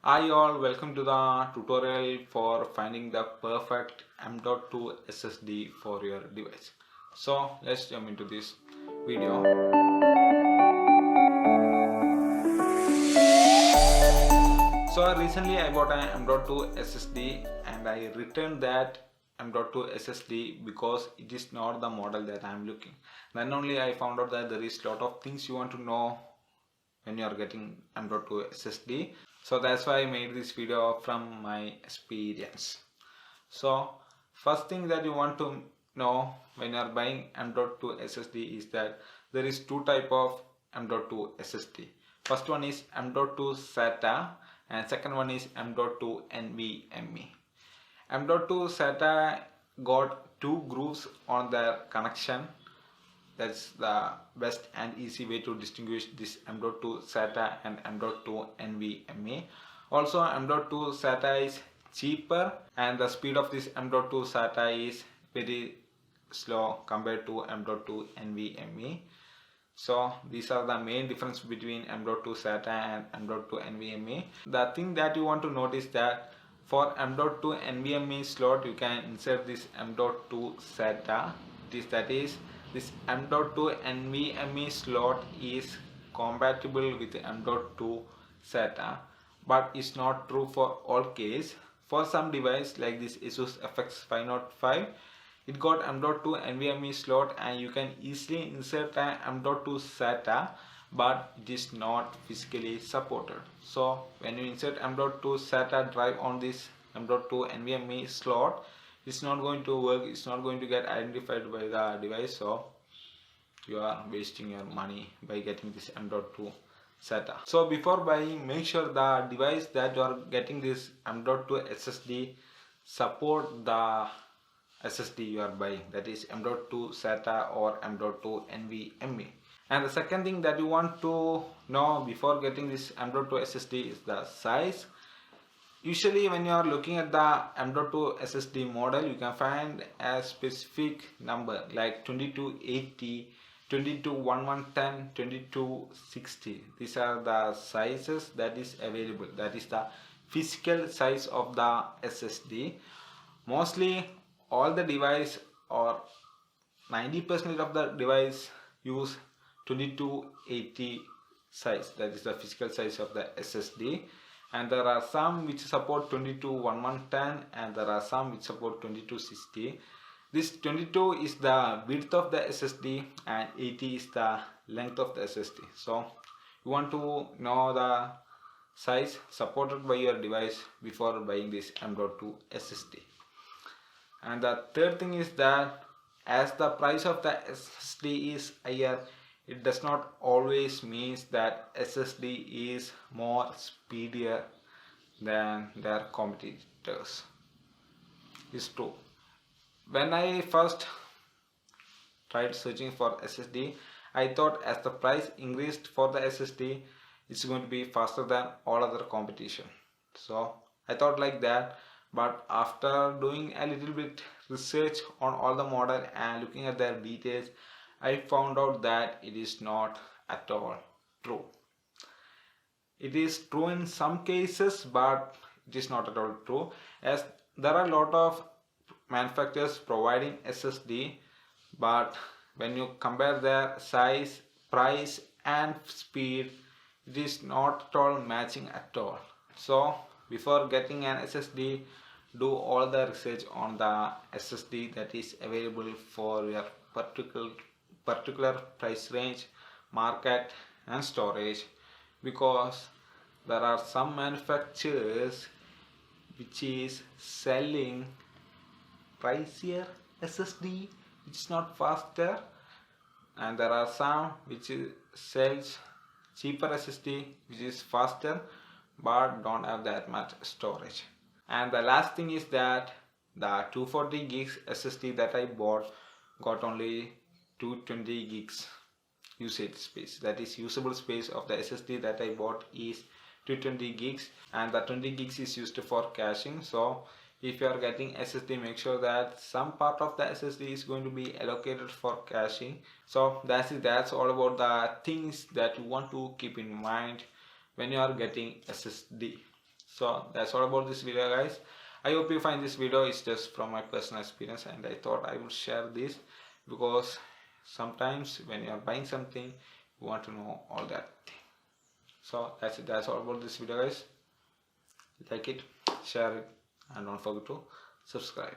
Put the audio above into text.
Hi all, welcome to the tutorial for finding the perfect M.2 SSD for your device. So let's jump into this video. So recently I bought an M.2 SSD and I returned that M.2 SSD because it is not the model that I am looking. Then only I found out that there is a lot of things you want to know when you are getting M.2 SSD. So that's why I made this video from my experience. So first thing that you want to know when you are buying M.2 SSD is that there is two type of M.2 SSD. First one is M.2 SATA and second one is M.2 NVMe. M.2 SATA got two grooves on their connection. That's the best and easy way to distinguish this M.2 SATA and M.2 NVMe. Also, M.2 SATA is cheaper and the speed of this M.2 SATA is very slow compared to M.2 NVMe. So these are the main difference between M.2 SATA and M.2 NVMe. The thing that you want to notice that for M.2 NVMe slot you can insert this M.2 SATA. That is this M.2 NVMe slot is compatible with M.2 SATA, but it's not true for all case. For some device like this Asus FX505, it got M.2 NVMe slot and you can easily insert an M.2 SATA, but it is not physically supported. So when you insert M.2 SATA drive on this M.2 NVMe slot, it's not going to work, it's not going to get identified by the device, so you are wasting your money by getting this M.2 SATA. So before buying, make sure the device that you are getting this M.2 SSD support the SSD you are buying, that is M.2 SATA or M.2 NVMe. And the second thing that you want to know before getting this M.2 SSD is the size. Usually when you are looking at the M.2 SSD model, you can find a specific number like 2280, 221110, 2260. These are the sizes that is available. That is the physical size of the SSD. Mostly all the device or 90% of the device use 2280 size. That is the physical size of the SSD. And there are some which support 221110 and there are some which support 2260. This 22 is the width of the SSD and 80 is the length of the SSD. So you want to know the size supported by your device before buying this M.2 SSD. And the third thing is that as the price of the SSD is higher, it does not always means that SSD is more speedier than their competitors. It's true. When I first tried searching for SSD, I thought as the price increased for the SSD, it's going to be faster than all other competition. So I thought like that, but after doing a little bit research on all the model and looking at their details, I found out that it is not at all true. It is true in some cases, but it is not at all true, as there are a lot of manufacturers providing SSD, but when you compare their size, price and speed, it is not at all matching at all. So before getting an SSD, do all the research on the SSD that is available for your particular price range, market and storage, because there are some manufacturers which is selling pricier SSD which is not faster, and there are some which sells cheaper SSD which is faster but don't have that much storage. And the last thing is that the 240 gigs SSD that I bought got only 220 gigs usage space. That is usable space of the SSD that I bought is 220 gigs, and the 20 gigs is used for caching. So if you are getting SSD, make sure that some part of the SSD is going to be allocated for caching. So that's it. That's all about the things that you want to keep in mind when you are getting SSD. So that's all about this video, guys. I hope you find this video is just from my personal experience, and I thought I would share this because sometimes when you are buying something, you want to know all that thing. So that's it. That's all about this video, guys. Like it, share it, and don't forget to subscribe.